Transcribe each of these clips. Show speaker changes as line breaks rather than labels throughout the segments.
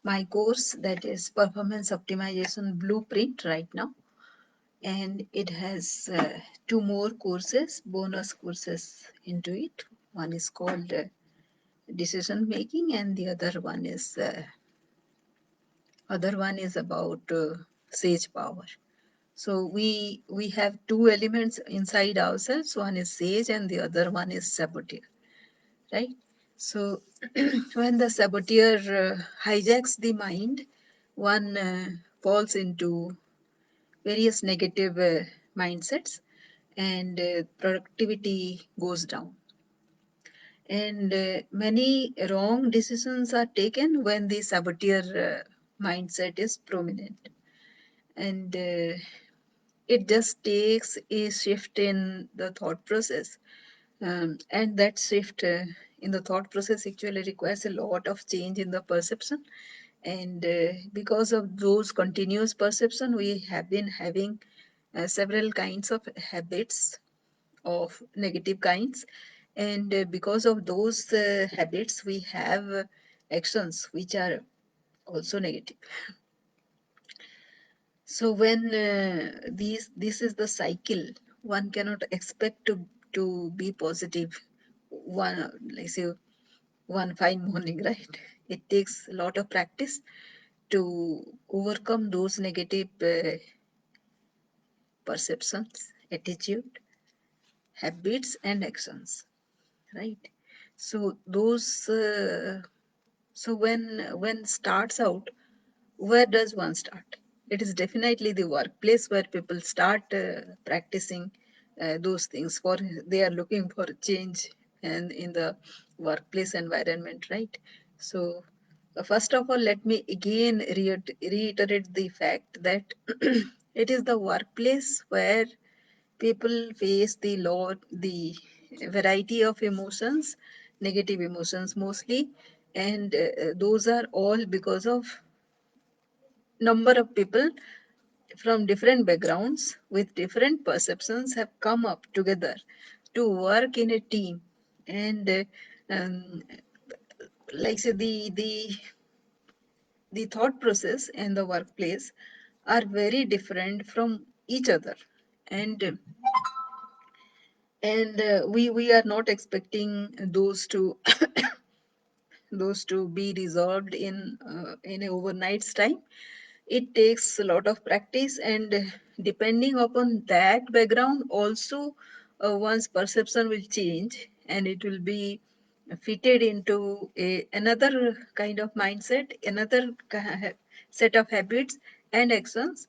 my course, that is Performance Optimization Blueprint right now. And it has two more courses, bonus courses into it. One is called Decision Making, and the other one is about Sage Power. So we have two elements inside ourselves. One is Sage, and the other one is Saboteur, right? So when the saboteur hijacks the mind, one falls into various negative mindsets, and productivity goes down. And many wrong decisions are taken when the saboteur mindset is prominent. And it just takes a shift in the thought process. And that shift in the thought process actually requires a lot of change in the perception. And because of those continuous perception, we have been having several kinds of habits of negative kinds. And because of those habits, we have actions which are also negative. So when this is the cycle, one cannot expect to be positive one, like say, one fine morning, right? It takes a lot of practice to overcome those negative perceptions, attitude, habits, and actions, right? So those so when starts out, where does one start? It is definitely the workplace where people start practicing those things, for they are looking for change and in the workplace environment, right? So first of all, let me again reiterate the fact that it is the workplace where people face the variety of emotions, negative emotions mostly, and those are all because of number of people from different backgrounds with different perceptions have come up together to work in a team. And um, like say the thought process and the workplace are very different from each other. And we are not expecting those to be resolved in a overnight's time. It takes a lot of practice, and depending upon that background also, one's perception will change, and it will be fitted into another kind of mindset, another set of habits and actions,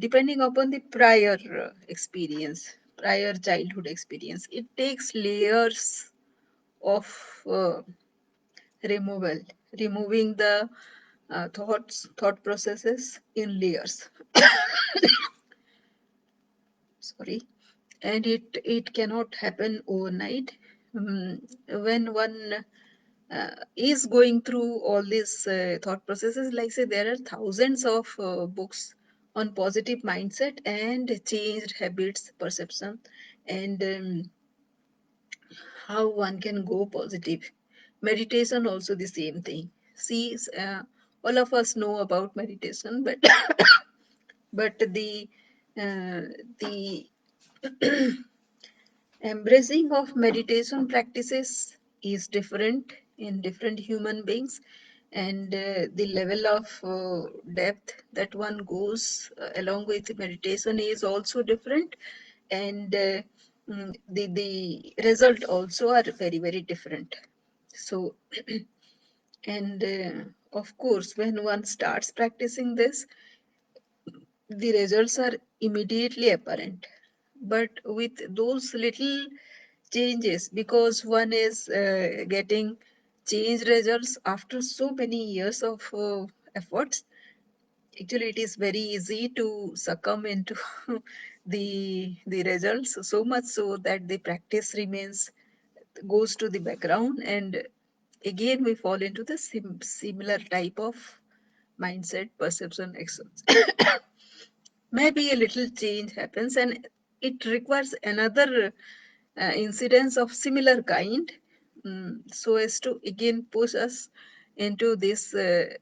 depending upon the prior experience, prior childhood experience. It takes layers of uh, removal, removing the thought processes in layers. Sorry. And it cannot happen overnight. When one is going through all these thought processes, like say there are thousands of books on positive mindset and changed habits perception, and how one can go positive. Meditation also the same thing. See, all of us know about meditation, but but uh, the embracing of meditation practices is different in different human beings, and the level of depth that one goes along with meditation is also different, and the result also are very very different. So and of course, when one starts practicing this, the results are immediately apparent. But with those little changes, because one is getting change results after so many years of efforts, actually it is very easy to succumb into the results, so much so that the practice remains, goes to the background, and again we fall into the similar type of mindset, perception, actions. Maybe a little change happens, and it requires another incidence of similar kind, so as to again push us into these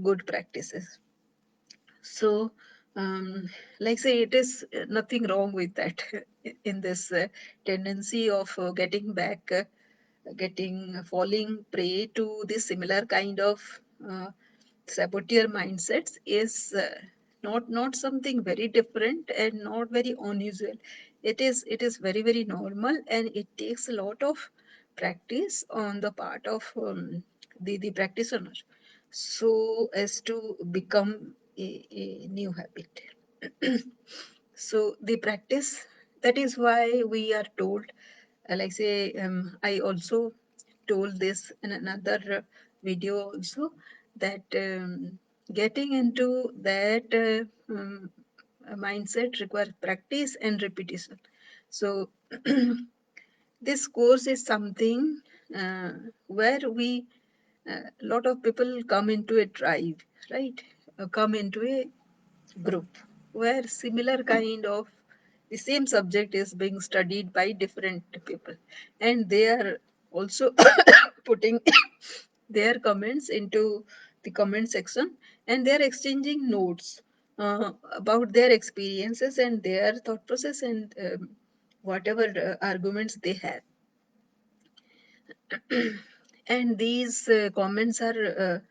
good practices. So, like say, it is nothing wrong with that in this tendency of getting falling prey to this similar kind of saboteur mindsets is not something very different and not very unusual. It is very very normal, and it takes a lot of practice on the part of the practitioner, so as to become a new habit. So the practice, that is why we are told, like say, I also told this in another video also, that getting into that mindset requires practice and repetition. So this course is something uh, where we lot of people come into a tribe, right? Come into a group where similar kind of the same subject is being studied by different people, and they are also putting their comments into the comment section, and they are exchanging notes about their experiences and their thought process, and whatever arguments they have. And these comments are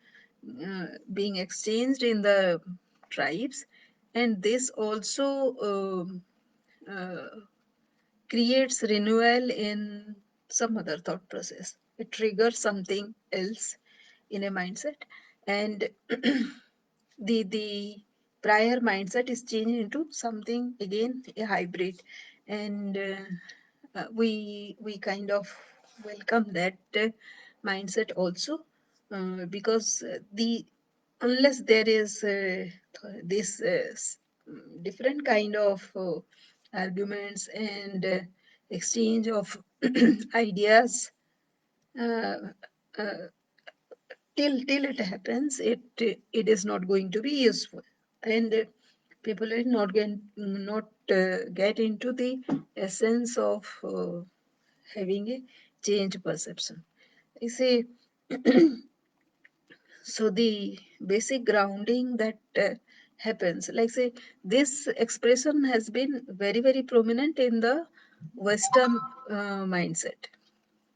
being exchanged in the tribes, and this also uh, creates renewal in some other thought process. It triggers something else in a mindset, and the prior mindset is changed into something again a hybrid, and we kind of welcome that mindset also, because the unless there is this different kind of arguments and exchange of ideas, uh, uh, till it happens, it is not going to be useful, and people are not going not get into the essence of having a change perception. I say, so the basic grounding that happens, like say, this expression has been very very prominent in the Western mindset,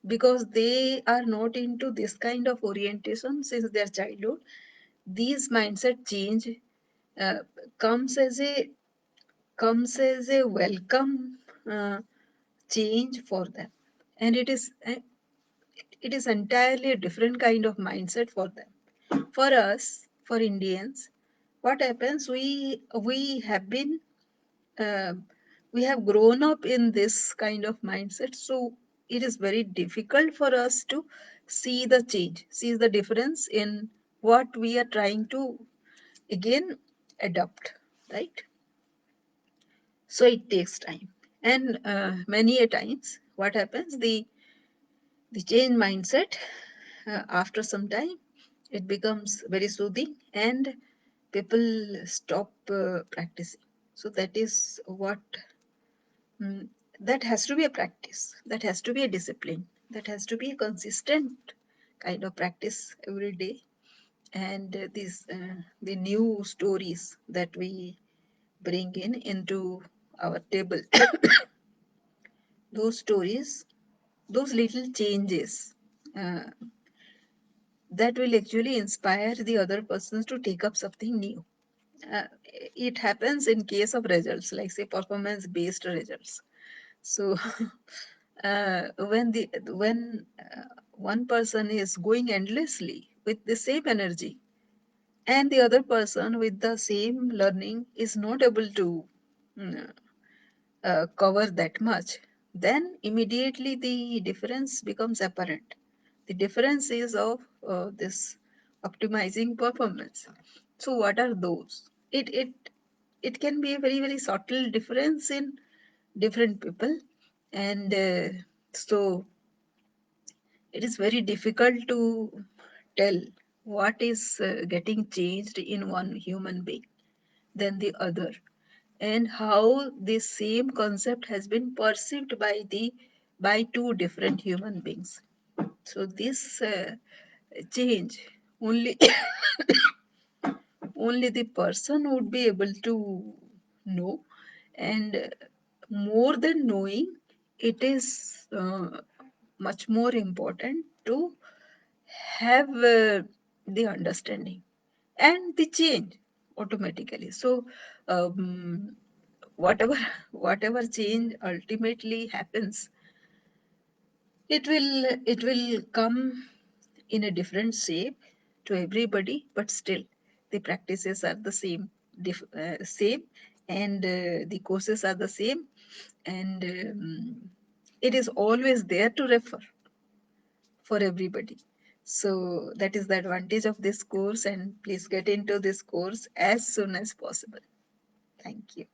because they are not into this kind of orientation since their childhood. These mindset change uh, comes as a welcome uh, change for them, and it is entirely a different kind of mindset for them. For us, for Indians, what happens, we have been uh, we have grown up in this kind of mindset, so it is very difficult for us to see the difference in what we are trying to again adopt, right? So it takes time, and many a times what happens, the change mindset, after some time, it becomes very soothing, and people stop practicing. So that is what, mm, that has to be a practice, that has to be a discipline, that has to be a consistent kind of practice every day. And these the new stories that we bring in into our table, those stories, those little changes, uh, that will actually inspire the other persons to take up something new. It happens in case of results, like say performance based results. So when one person is going endlessly with the same energy, and the other person with the same learning is not able to mm, cover that much, then immediately the difference becomes apparent. The difference is of this optimizing performance. So what are those? It can be a very very subtle difference in different people, and so it is very difficult to tell what is getting changed in one human being than the other, and how this same concept has been perceived by two different human beings. So this change, only only the person would be able to know. And more than knowing, it is much more important to have the understanding and the change automatically. So um, whatever whatever change ultimately happens, it will come in a different shape to everybody, but still the practices are the same, same, and the courses are the same, and it is always there to refer for everybody. So that is the advantage of this course, and please get into this course as soon as possible. Thank you.